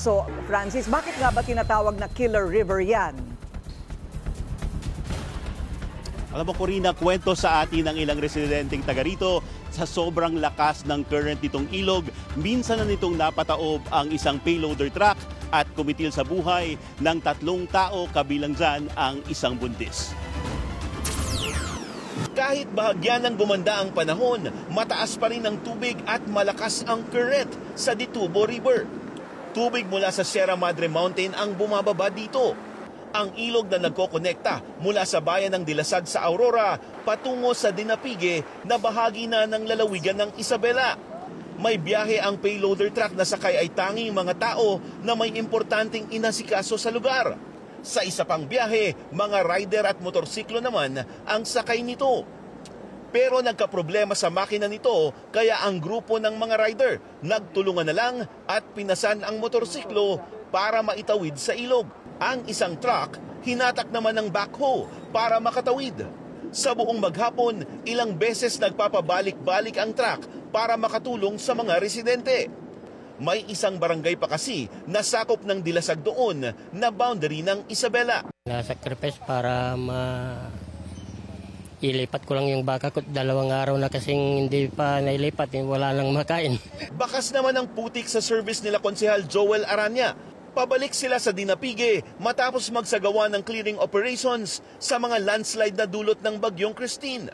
So, Francis, bakit nga ba tinatawag na Killer River yan? Alam mo, Corina, kwento sa atin ng ilang residenteng taga rito, sa sobrang lakas ng current nitong ilog, minsan na nitong napataob ang isang payloader truck at kumitil sa buhay ng 3 tao, kabilang dyan ang isang buntis. Kahit bahagyan ng gumanda ang panahon, mataas pa rin ang tubig at malakas ang current sa Ditubo River. Tubig mula sa Sierra Madre Mountain ang bumababa dito. Ang ilog na nagkokonekta mula sa bayan ng Dilasag sa Aurora patungo sa Dinapigue na bahagi na ng lalawigan ng Isabela. May biyahe ang payloader truck na sakay ay tanging mga tao na may importanteng inasikaso sa lugar. Sa isa pang biyahe, mga rider at motorsiklo naman ang sakay nito. Pero nagkaproblema sa makina nito kaya ang grupo ng mga rider nagtulungan na lang at pinasan ang motorsiklo para maitawid sa ilog. Ang isang truck, hinatak naman ng backhoe para makatawid. Sa buong maghapon, ilang beses nagpapabalik-balik ang truck para makatulong sa mga residente. May isang barangay pa kasi na sakop ng Dilasag doon na boundary ng Isabela. Na-sacrifice para ilipat ko lang yung baka ko. 2 araw na kasing hindi pa nailipat, wala nang makain. Bakas naman ang putik sa service nila Konsehal Joel Aranya. Pabalik sila sa Dinapigue matapos magsagawa ng clearing operations sa mga landslide na dulot ng Bagyong Christine.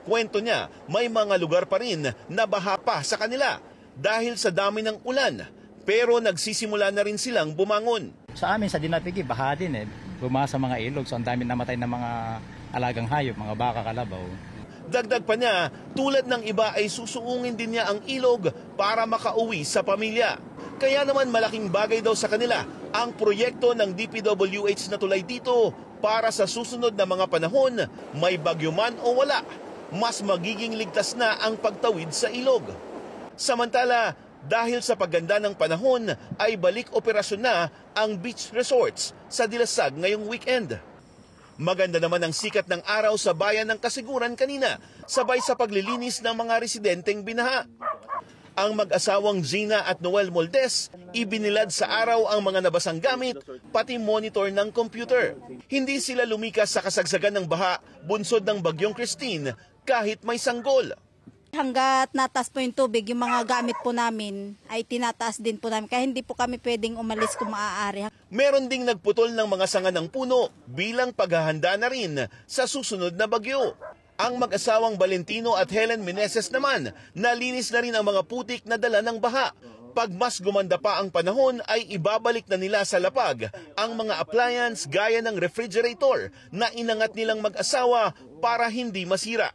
Kwento niya, may mga lugar pa rin na baha pa sa kanila dahil sa dami ng ulan, pero nagsisimula na rin silang bumangon. Sa amin sa Dinapigue, baha din Bumaha sa mga ilog, so ang dami namatay ng mga alagang hayop, mga baka, kalabaw. Dagdag pa niya, tulad ng iba ay susuungin din niya ang ilog para makauwi sa pamilya. Kaya naman malaking bagay daw sa kanila ang proyekto ng DPWH na tulay dito para sa susunod na mga panahon, may bagyo man o wala, mas magiging ligtas na ang pagtawid sa ilog. Samantala, dahil sa pagganda ng panahon ay balik operasyon na ang beach resorts sa Dilasag ngayong weekend. Maganda naman ang sikat ng araw sa bayan ng Kasiguran kanina, sabay sa paglilinis ng mga residenteng binaha. Ang mag-asawang Gina at Noel Moldes, ibinilad sa araw ang mga nabasang gamit, pati monitor ng computer. Hindi sila lumikas sa kasagsagan ng baha, bunsod ng Bagyong Christine, kahit may sanggol. Hanggat natas po yung tubig, yung mga gamit po namin ay tinataas din po namin. Kaya hindi po kami pwedeng umalis kung maaari. Meron ding nagputol ng mga sanga ng puno bilang paghahanda na rin sa susunod na bagyo. Ang mag-asawang Valentino at Helen Meneses naman, nalinis na rin ang mga putik na dala ng baha. Pag mas gumanda pa ang panahon ay ibabalik na nila sa lapag ang mga appliance gaya ng refrigerator na inangat nilang mag-asawa para hindi masira.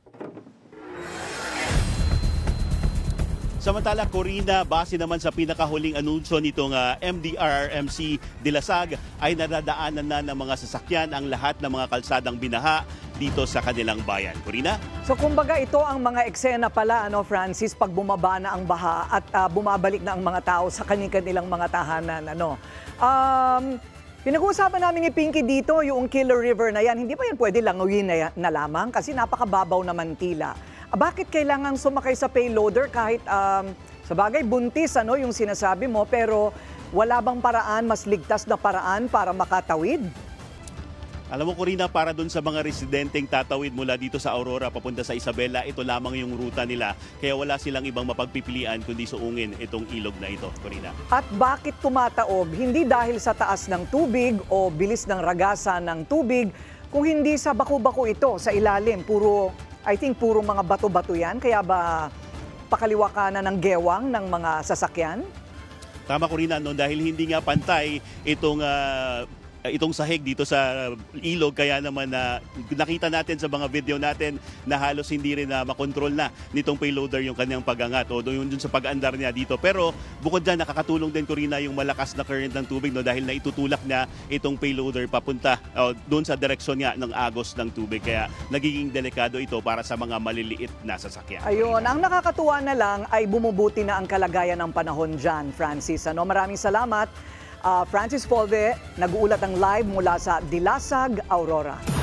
Samantala, Corina, base naman sa pinakahuling anunsyo nitong MDRRMC Dilasag ay nadadaanan na ng mga sasakyan ang lahat ng mga kalsadang binaha dito sa kanilang bayan. Corina? So kumbaga ito ang mga eksena pala, Francis, pag bumaba na ang baha at bumabalik na ang mga tao sa kanilang mga tahanan. Pinag-uusapan namin ni Pinky dito yung Killer River na yan. Hindi pa yan pwede languyin na lamang kasi napakababaw naman tila. Bakit kailangan sumakay sa payloader kahit sa bagay buntis yung sinasabi mo, pero wala bang paraan, mas ligtas na paraan para makatawid? Alam mo, Corina, para dun sa mga residenteng tatawid mula dito sa Aurora papunta sa Isabela, ito lamang yung ruta nila. Kaya wala silang ibang mapagpipilian kundi suungin itong ilog na ito, Corina. At bakit tumataob? Hindi dahil sa taas ng tubig o bilis ng ragasa ng tubig, kung hindi sa baku-baku ito, sa ilalim. I think puro mga bato-bato yan. Kaya ba pakaliwa ka na ng gewang ng mga sasakyan? Tama, Corina, dahil hindi nga pantay itong sahig dito sa ilog, kaya naman nakita natin sa mga video natin na halos hindi rin makontrol na nitong payloader yung kanyang pag-angat o dun sa pag-andar niya dito. Pero bukod dyan, nakakatulong din, Corina, yung malakas na current ng tubig dahil naitutulak niya itong payloader papunta doon sa direksyon niya ng agos ng tubig. Kaya nagiging delikado ito para sa mga maliliit na sasakyan. Ayun, ang nakakatuwa na lang ay bumubuti na ang kalagayan ng panahon dyan, Francis. Maraming salamat. Francis Polve, nag-uulat ang live mula sa Dilasag, Aurora.